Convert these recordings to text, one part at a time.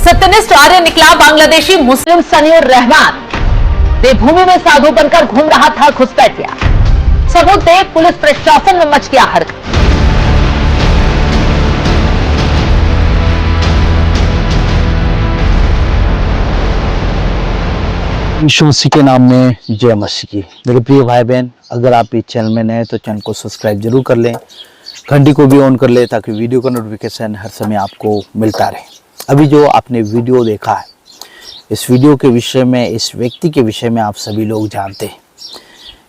सत्यनिष्ठ आर्य निकला बांग्लादेशी मुस्लिम सनीउर रहमान देवभूमि में साधु बनकर घूम रहा था, घुसपैठ गया। सबूत देख पुलिस प्रशासन में मच गया हड़कंप। यीशु मसीह के नाम में जय मसीह की। मेरे प्रिय भाई बहन, अगर आप इस चैनल में नए तो चैनल को सब्सक्राइब जरूर कर लें, घंटी को भी ऑन कर लें ताकि वीडियो का नोटिफिकेशन हर समय आपको मिलता रहे। अभी जो आपने वीडियो देखा है, इस वीडियो के विषय में, इस व्यक्ति के विषय में आप सभी लोग जानते हैं,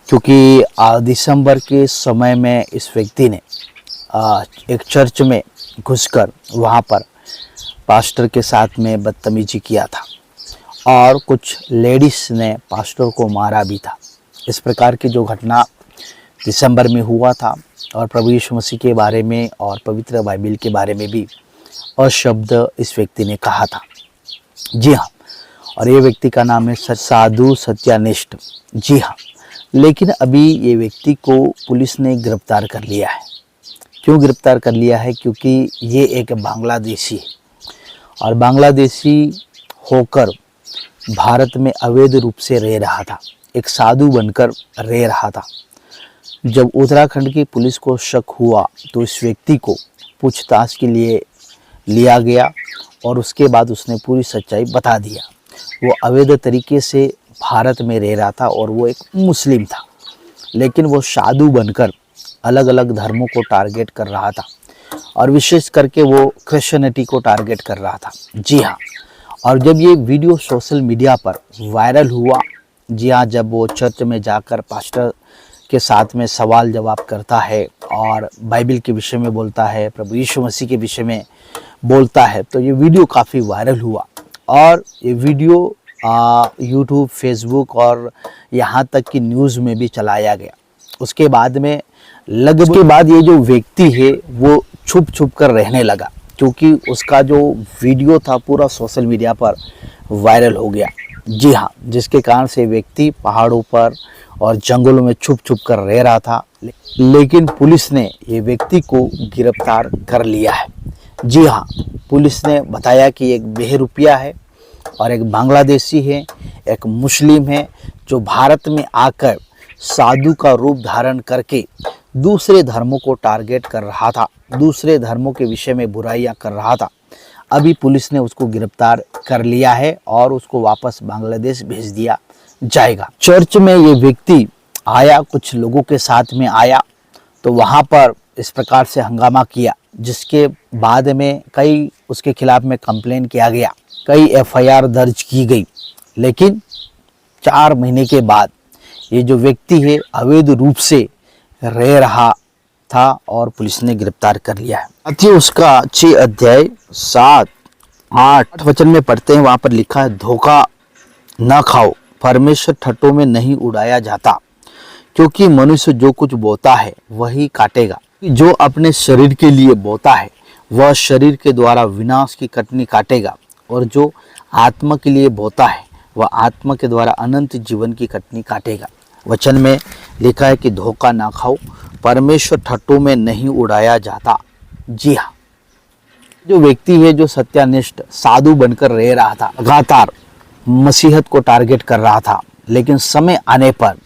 क्योंकि दिसंबर के समय में इस व्यक्ति ने एक चर्च में घुसकर वहाँ पर पास्टर के साथ में बदतमीजी किया था और कुछ लेडीज़ ने पास्टर को मारा भी था। इस प्रकार की जो घटना दिसंबर में हुआ था और प्रभु यीशु मसीह के बारे में और पवित्र बाइबल के बारे में भी अशब्द इस व्यक्ति ने कहा था। जी हाँ, और ये व्यक्ति का नाम है साधु सत्यानिष्ठ। जी हाँ, लेकिन अभी ये व्यक्ति को पुलिस ने गिरफ्तार कर लिया है। क्यों गिरफ्तार कर लिया है? क्योंकि ये एक बांग्लादेशी है और बांग्लादेशी होकर भारत में अवैध रूप से रह रहा था, एक साधु बनकर रह रहा था। जब उत्तराखंड की पुलिस को शक हुआ तो इस व्यक्ति को पूछताछ के लिए लिया गया और उसके बाद उसने पूरी सच्चाई बता दिया। वो अवैध तरीके से भारत में रह रहा था और वो एक मुस्लिम था, लेकिन वो साधु बनकर अलग अलग धर्मों को टारगेट कर रहा था और विशेष करके वो क्रिश्चियनिटी को टारगेट कर रहा था। जी हाँ, और जब ये वीडियो सोशल मीडिया पर वायरल हुआ, जी हाँ, जब वो चर्च में जाकर पास्टर के साथ में सवाल जवाब करता है और बाइबल के विषय में बोलता है, प्रभु यीशु मसीह के विषय में बोलता है, तो ये वीडियो काफ़ी वायरल हुआ और ये वीडियो यूट्यूब, फेसबुक और यहाँ तक कि न्यूज़ में भी चलाया गया। उसके बाद में लगभग के बाद ये जो व्यक्ति है वो छुप छुप कर रहने लगा, क्योंकि उसका जो वीडियो था पूरा सोशल मीडिया पर वायरल हो गया। जी हाँ, जिसके कारण से व्यक्ति पहाड़ों पर और जंगलों में छुप छुप कर रह रहा था, लेकिन पुलिस ने ये व्यक्ति को गिरफ्तार कर लिया है। जी हाँ, पुलिस ने बताया कि एक बहरूपिया है और एक बांग्लादेशी है, एक मुस्लिम है, जो भारत में आकर साधु का रूप धारण करके दूसरे धर्मों को टारगेट कर रहा था, दूसरे धर्मों के विषय में बुराइयां कर रहा था। अभी पुलिस ने उसको गिरफ्तार कर लिया है और उसको वापस बांग्लादेश भेज दिया जाएगा। चर्च में ये व्यक्ति आया, कुछ लोगों के साथ में आया, तो वहाँ पर इस प्रकार से हंगामा किया, जिसके बाद में कई उसके खिलाफ में कंप्लेन किया गया, कई एफआईआर दर्ज की गई। लेकिन 4 महीने के बाद ये जो व्यक्ति है अवैध रूप से रह रहा था और पुलिस ने गिरफ्तार कर लिया है। साथियों, उसका 6 अध्याय 7-8 वचन में पढ़ते हैं, वहाँ पर लिखा है, धोखा न खाओ, परमेश्वर ठट्ठों में नहीं उड़ाया जाता, क्योंकि मनुष्य जो कुछ बोता है वही काटेगा। जो अपने शरीर के लिए बोता है वह शरीर के द्वारा विनाश की कटनी काटेगा, और जो आत्मा के लिए बोता है वह आत्मा के द्वारा अनंत जीवन की कटनी काटेगा। वचन में लिखा है कि धोखा ना खाओ, परमेश्वर ठट्ठों में नहीं उड़ाया जाता। जी हाँ, जो व्यक्ति है जो सत्यानिष्ठ साधु बनकर रह रहा था, लगातार मसीहत को टारगेट कर रहा था, लेकिन समय आने पर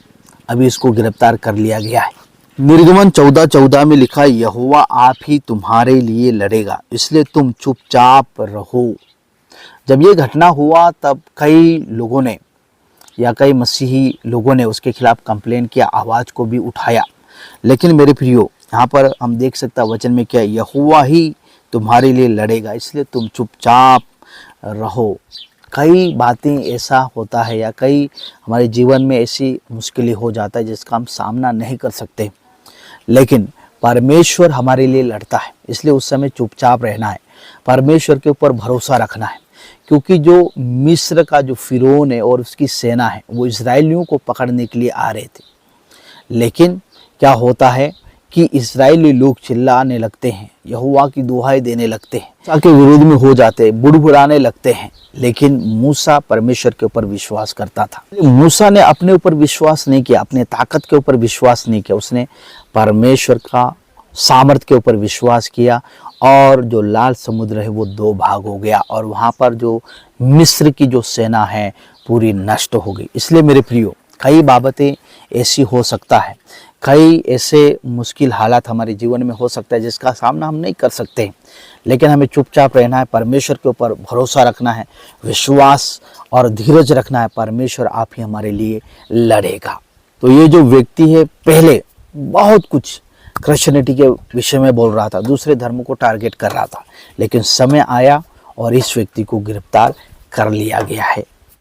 अभी इसको गिरफ्तार कर लिया गया है। निर्गमन 14:14 में लिखा है, यहोवा आप ही तुम्हारे लिए लड़ेगा, इसलिए तुम चुपचाप रहो। जब ये घटना हुआ तब कई लोगों ने या कई मसीही लोगों ने उसके खिलाफ कंप्लेन किया, आवाज़ को भी उठाया। लेकिन मेरे प्रियो, यहाँ पर हम देख सकते हैं वचन में क्या, यहोवा ही तुम्हारे लिए लड़ेगा, इसलिए तुम चुपचाप रहो। कई बातें ऐसा होता है या कई हमारे जीवन में ऐसी मुश्किलें हो जाता है जिसका हम सामना नहीं कर सकते, लेकिन परमेश्वर हमारे लिए लड़ता है, इसलिए उस समय चुपचाप रहना है, परमेश्वर के ऊपर भरोसा रखना है। क्योंकि जो मिस्र का जो फिरौन है और उसकी सेना है वो इजराइलियों को पकड़ने के लिए आ रहे थे, लेकिन क्या होता है कि इजरायली लोग चिल्लाने लगते हैं, यहोवा की दुहाई देने लगते हैं, मूसा के विरोध में हो जाते हैं, बुड़बुड़ाने लगते हैं। लेकिन मूसा परमेश्वर के ऊपर विश्वास करता था। मूसा ने अपने ऊपर विश्वास नहीं किया, अपने ताकत के ऊपर विश्वास नहीं किया, उसने परमेश्वर का सामर्थ्य के ऊपर विश्वास किया और जो लाल समुद्र है वो दो भाग हो गया और वहाँ पर जो मिस्र की जो सेना है पूरी नष्ट हो गई। इसलिए मेरे प्रियो, कई बाबतें ऐसी हो सकता है, कई ऐसे मुश्किल हालात हमारे जीवन में हो सकता है जिसका सामना हम नहीं कर सकते, लेकिन हमें चुपचाप रहना है, परमेश्वर के ऊपर भरोसा रखना है, विश्वास और धीरज रखना है। परमेश्वर आप ही हमारे लिए लड़ेगा। तो ये जो व्यक्ति है पहले बहुत कुछ क्रिश्चियनिटी के विषय में बोल रहा था, दूसरे धर्मों को टारगेट कर रहा था, लेकिन समय आया और इस व्यक्ति को गिरफ्तार कर लिया गया है।